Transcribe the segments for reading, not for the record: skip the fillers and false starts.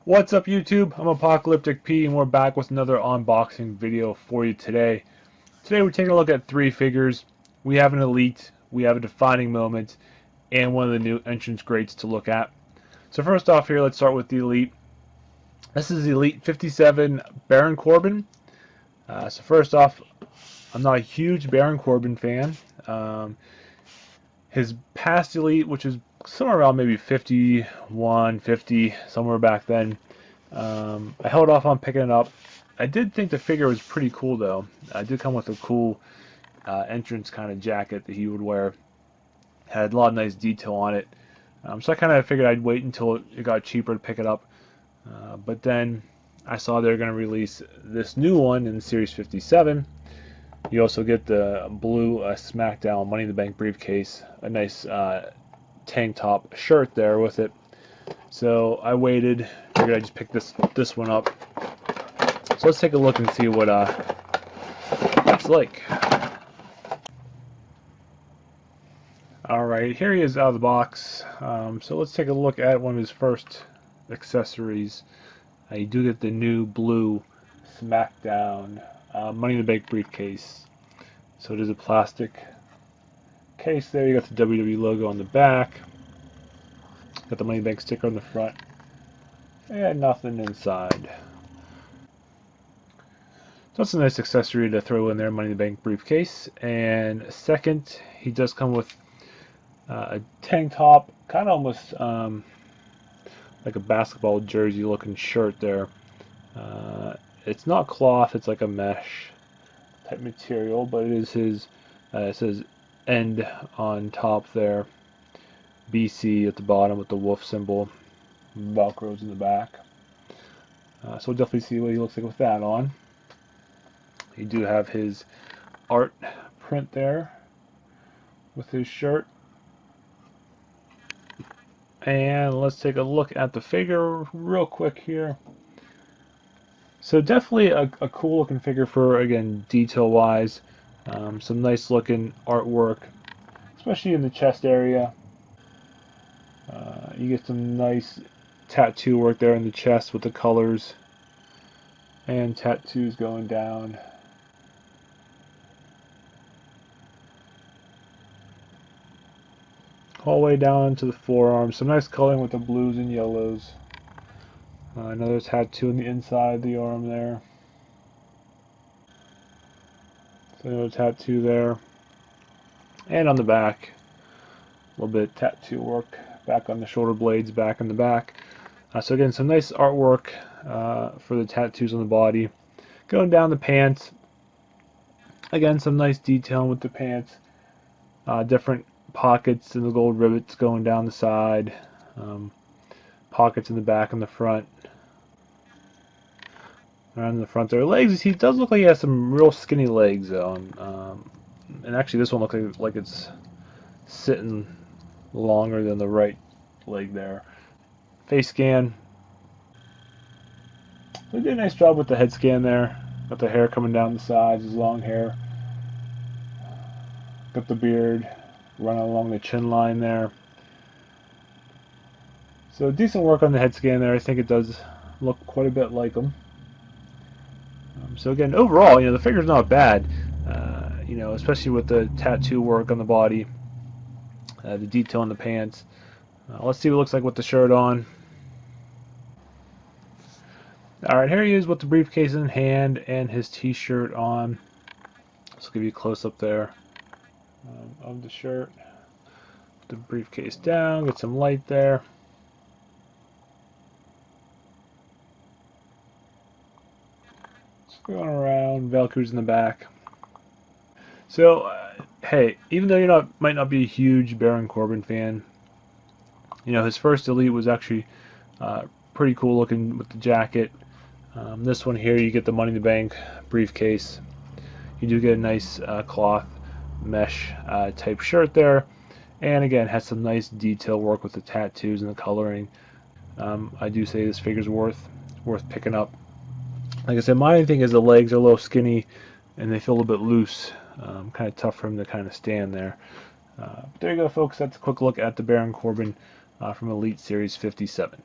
What's up YouTube? I'm Apocalyptic P and we're back with another unboxing video for you today. Today we're taking a look at three figures. We have an Elite, we have a Defining Moment, and one of the new entrance greats to look at. So first off here, let's start with the Elite. This is the Elite 57 Baron Corbin. So first off, I'm not a huge Baron Corbin fan. His past Elite, which is somewhere around maybe 51, 50, somewhere back then, I held off on picking it up. I did think the figure was pretty cool though. I did come with a cool entrance kind of jacket that he would wear. Had a lot of nice detail on it. So I kind of figured I'd wait until it got cheaper to pick it up. But then I saw they were going to release this new one in Series 57. You also get the blue SmackDown Money in the Bank briefcase, a nice tank top shirt there with it. So I waited, figured I'd just pick this one up. So let's take a look and see what that's like. Alright, here he is out of the box. So let's take a look at one of his first accessories. You do get the new blue SmackDown Money in the Bank briefcase. So it is a plastic case there. You got the WWE logo on the back. Got the Money in the Bank sticker on the front. And nothing inside. So that's a nice accessory to throw in there, Money in the Bank briefcase. And second, he does come with a tank top, kind of almost like a basketball jersey looking shirt there. It's not cloth, it's like a mesh type material, but it is his, it says end on top there, BC at the bottom with the wolf symbol, Velcro's in the back. So we'll definitely see what he looks like with that on. You do have his art print there with his shirt. And let's take a look at the figure real quick here. So definitely a cool looking figure for, again, detail wise. Some nice looking artwork, especially in the chest area. You get some nice tattoo work there in the chest with the colors and tattoos going down. All the way down to the forearm. Some nice coloring with the blues and yellows. Another tattoo on the inside of the arm there. So another tattoo there. And on the back, a little bit of tattoo work back on the shoulder blades, back in the back. So again, some nice artwork for the tattoos on the body. Going down the pants. Again, some nice detailing with the pants. Different pockets and the gold rivets going down the side. Pockets in the back and the front. Around the front there. Legs, he does look like he has some real skinny legs though. And actually this one looks like it's sitting longer than the right leg there. Face scan. They did a nice job with the head scan there. Got the hair coming down the sides, his long hair. Got the beard running along the chin line there. So decent work on the head scan there. I think it does look quite a bit like him. So again, overall, the figure's not bad. Especially with the tattoo work on the body, the detail on the pants. Let's see what it looks like with the shirt on. Alright, here he is with the briefcase in hand and his t-shirt on. Let's give you a close-up there of the shirt. Put the briefcase down, get some light there. Just going around, Velcro's in the back. So, hey, even though you might not be a huge Baron Corbin fan, his first Elite was actually pretty cool looking with the jacket. This one here, you get the Money in the Bank briefcase. You do get a nice cloth mesh type shirt there, and again has some nice detail work with the tattoos and the coloring. I do say this figure's worth picking up. Like I said, my thing is the legs are a little skinny and they feel a little bit loose. Kind of tough for him to kind of stand there. But there you go, folks. That's a quick look at the Baron Corbin from Elite Series 57.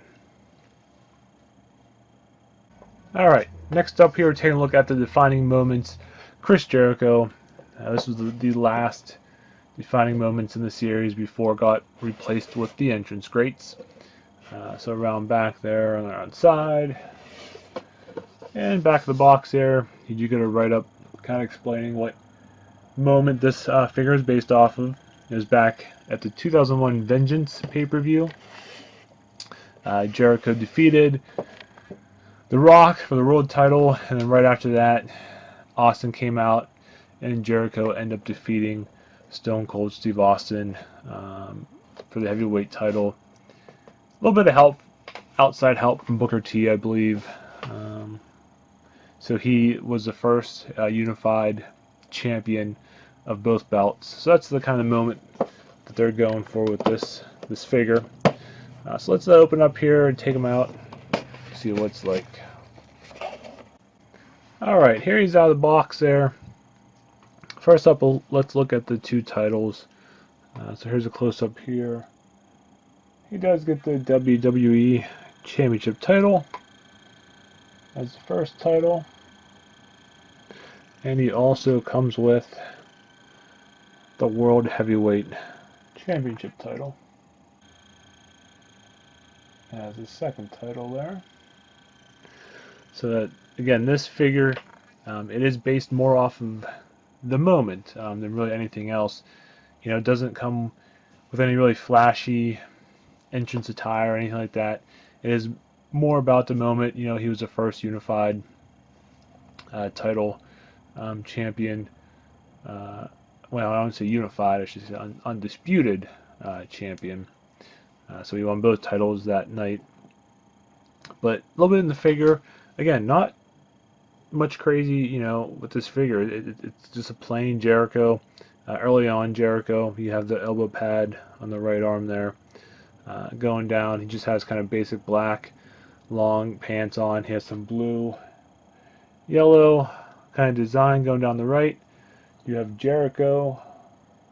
Alright, next up here, we're taking a look at the defining moments. Chris Jericho. This was the last defining moments in the series before it got replaced with the entrance greats. So around back there on the outside. And back of the box there, you do get a write-up kind of explaining what moment this figure is based off of. It was back at the 2001 Vengeance pay-per-view. Jericho defeated The Rock for the world title, and then right after that, Austin came out, and Jericho ended up defeating Stone Cold Steve Austin for the heavyweight title. A little bit of help, outside help from Booker T, I believe. So he was the first unified champion of both belts. So that's the kind of moment that they're going for with this figure. So let's open up here and take him out, see what it's like. Alright, here he's out of the box there. First up, let's look at the two titles. So here's a close-up here. He does get the WWE Championship title as the first title. And he also comes with the World Heavyweight Championship title as the second title there. So that, again, this figure, it is based more off of the moment than really anything else. You know, it doesn't come with any really flashy entrance attire or anything like that. It is more about the moment. You know, he was the first unified title champion. Well, I don't say unified, I should say undisputed champion. So he won both titles that night. But a little bit in the figure. Again, not much crazy, you know, with this figure. It's just a plain Jericho. Early on, Jericho, you have the elbow pad on the right arm there. Going down, he just has kind of basic black, long pants on. He has some blue, yellow kind of design going down the right. You have Jericho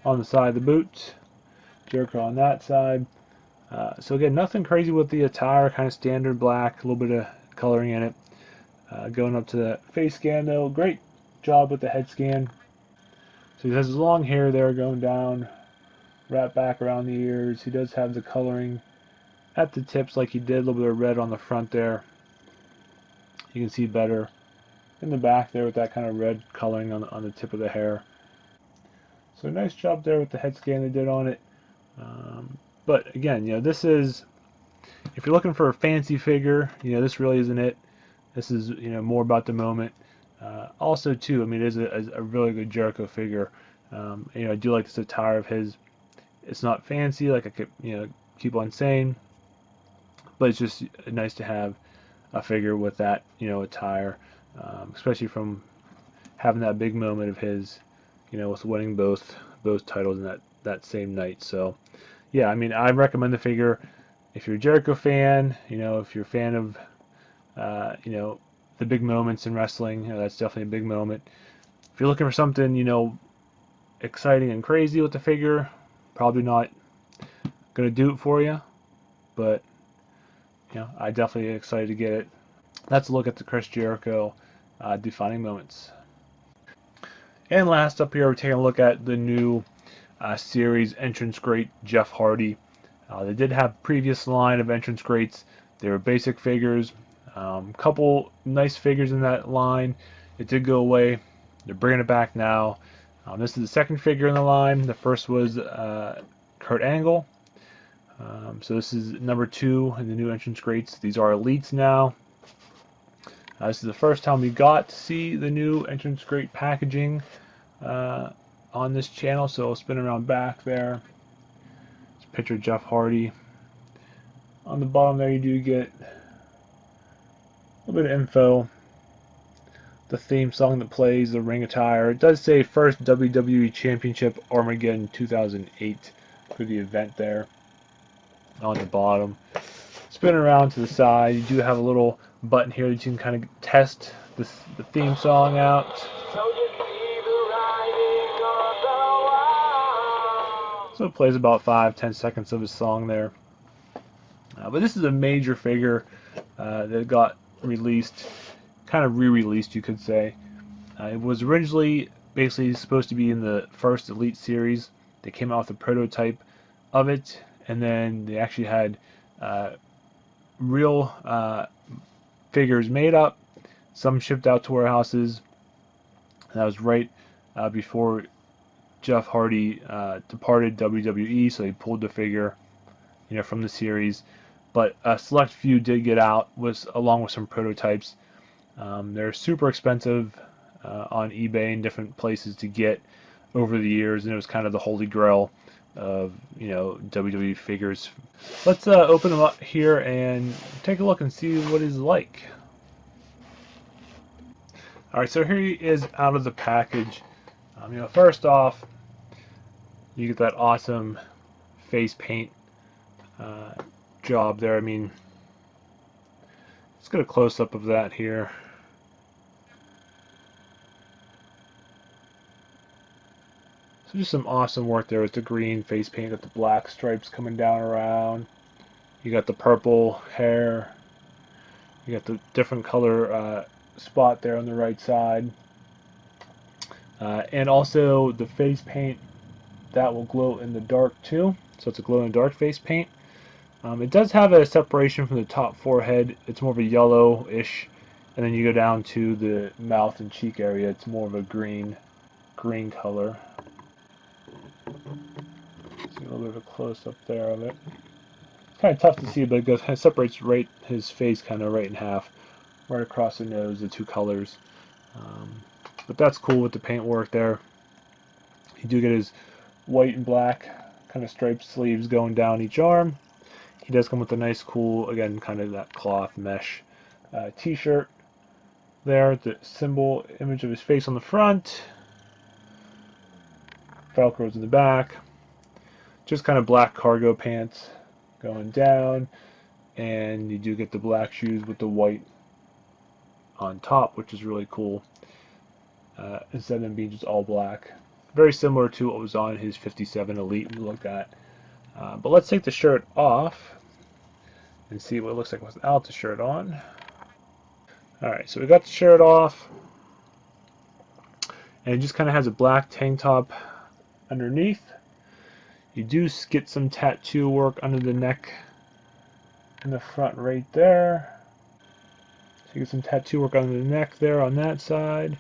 on the side of the boots. Jericho on that side. So again, nothing crazy with the attire, kind of standard black, a little bit of coloring in it. Going up to the face scan though, great job with the head scan. So he has his long hair there going down, wrapped back around the ears. He does have the coloring at the tips like he did, a little bit of red on the front there. You can see better in the back there with that kind of red coloring on the tip of the hair. So nice job there with the head scan they did on it. But again, you know, this is, if you're looking for a fancy figure, you know, this really isn't it. This is, you know, more about the moment. Also, too, I mean, it is a really good Jericho figure. You know, I do like this attire of his. It's not fancy, like I could, you know, keep on saying, but it's just nice to have a figure with that, you know, attire, especially from having that big moment of his, you know, with winning both titles in that same night. So, yeah, I mean, I recommend the figure if you're a Jericho fan. You know, if you're a fan of you know, the big moments in wrestling, you know, that's definitely a big moment. If you're looking for something, you know, exciting and crazy with the figure, probably not going to do it for you, but, you know, I definitely excited to get it. That's a look at the Chris Jericho defining moments. And last up here, we're taking a look at the new series entrance great Jeff Hardy. They did have previous line of entrance greats. They were basic figures. Couple nice figures in that line. It did go away. They're bringing it back now. This is the second figure in the line. The first was Kurt Angle. So this is number 2 in the new entrance greats. These are elites now. This is the first time we got to see the new entrance great packaging on this channel. So I'll spin around back there. It's a picture of Jeff Hardy. On the bottom there, you do get a little bit of info, the theme song that plays, the ring attire. It does say first WWE Championship Armageddon 2008 for the event there on the bottom. Spin around to the side, you do have a little button here that you can kind of test the theme song out. So it plays about 5-10 seconds of his song there. But this is a major figure that got released kind of re-released, you could say. It was originally basically supposed to be in the first Elite series. They came out with a prototype of it, and then they actually had real figures made up, some shipped out to warehouses. That was right before Jeff Hardy departed WWE, so they pulled the figure, from the series. But a select few did get out, along with some prototypes. They're super expensive on eBay and different places to get over the years, and it was kind of the holy grail of WWE figures. Let's open them up here and take a look and see what he's like. Alright, so here he is out of the package. First off, you get that awesome face paint job there. Let's get a close-up of that here. So just some awesome work there with the green face paint, got the black stripes coming down around. You got the purple hair. You got the different color spot there on the right side. And also the face paint, that will glow in the dark too. So it's a glow-in-the-dark face paint. It does have a separation from the top forehead. It's more of a yellow-ish. And then you go down to the mouth and cheek area. It's more of a green color. See a little bit of a close-up there of it. It's kind of tough to see, but it separates his face kind of right in half, right across the nose, the two colors. But that's cool with the paint work there. You do get his white and black kind of striped sleeves going down each arm. He does come with a nice, cool, again, kind of that cloth mesh t-shirt there. The symbol image of his face on the front. Velcro's in the back. Just kind of black cargo pants going down. And you do get the black shoes with the white on top, which is really cool. Instead of them being just all black. Very similar to what was on his 57 Elite we looked at. But let's take the shirt off and see what it looks like without the shirt on. Alright, so we got the shirt off. And it just kind of has a black tank top underneath. You do get some tattoo work under the neck in the front right there. So you get some tattoo work under the neck there on that side.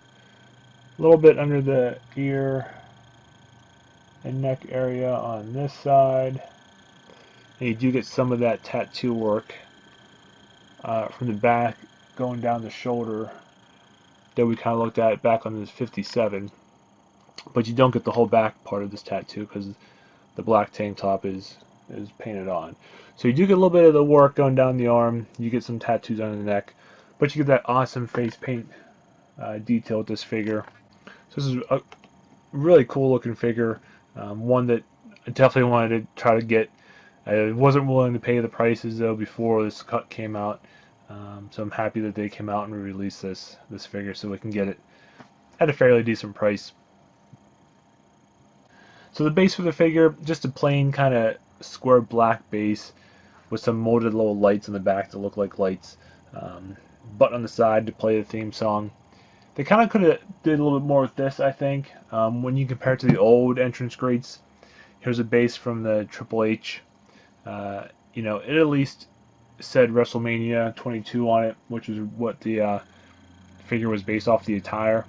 A little bit under the ear and neck area on this side. And you do get some of that tattoo work from the back going down the shoulder that we kind of looked at back on this 57. But you don't get the whole back part of this tattoo because the black tank top is painted on. So you do get a little bit of the work going down the arm. You get some tattoos on the neck. But you get that awesome face paint detail with this figure. So this is a really cool looking figure. One that I definitely wanted to try to get. I wasn't willing to pay the prices though before this cut came out. So I'm happy that they came out and released this figure so we can get it at a fairly decent price. So the base for the figure, just a plain kind of square black base with some molded little lights in the back that look like lights. Button on the side to play the theme song. They kind of could have did a little bit more with this, I think. When you compare it to the old entrance grates, here's a base from the Triple H. It at least said WrestleMania 22 on it, which is what the figure was based off the attire.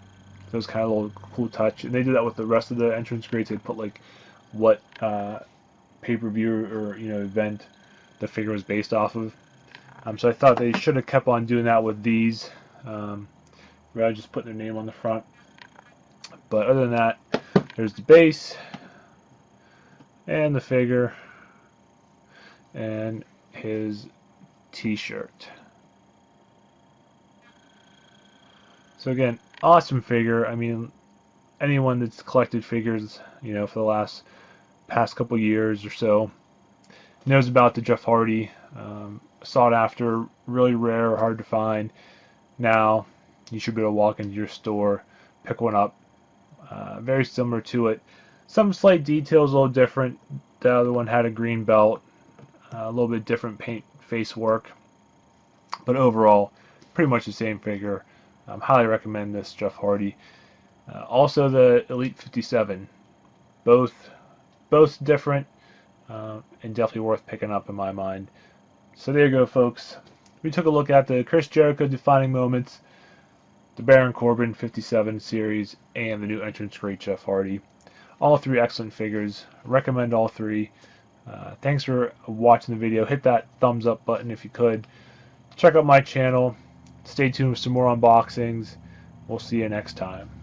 So it was kind of a little cool touch. And they did that with the rest of the entrance grates. They put like what pay-per-view or event the figure was based off of. So I thought they should have kept on doing that with these. Rather than just putting their name on the front. But other than that, there's the base and the figure and his t-shirt. So again, awesome figure. Anyone that's collected figures, for the past couple years or so knows about the Jeff Hardy. Sought after, really rare, hard to find. Now you should be able to walk into your store, pick one up. Very similar to it. Some slight details a little different. The other one had a green belt, a little bit different paint face work, but overall, pretty much the same figure. Highly recommend this Jeff Hardy. Also the Elite 57, both different and definitely worth picking up in my mind. So there you go, folks. We took a look at the Chris Jericho defining moments, the Baron Corbin 57 series, and the new entrance great Jeff Hardy. All three excellent figures. Recommend all three. Thanks for watching the video. Hit that thumbs up button if you could. Check out my channel. Stay tuned for some more unboxings. We'll see you next time.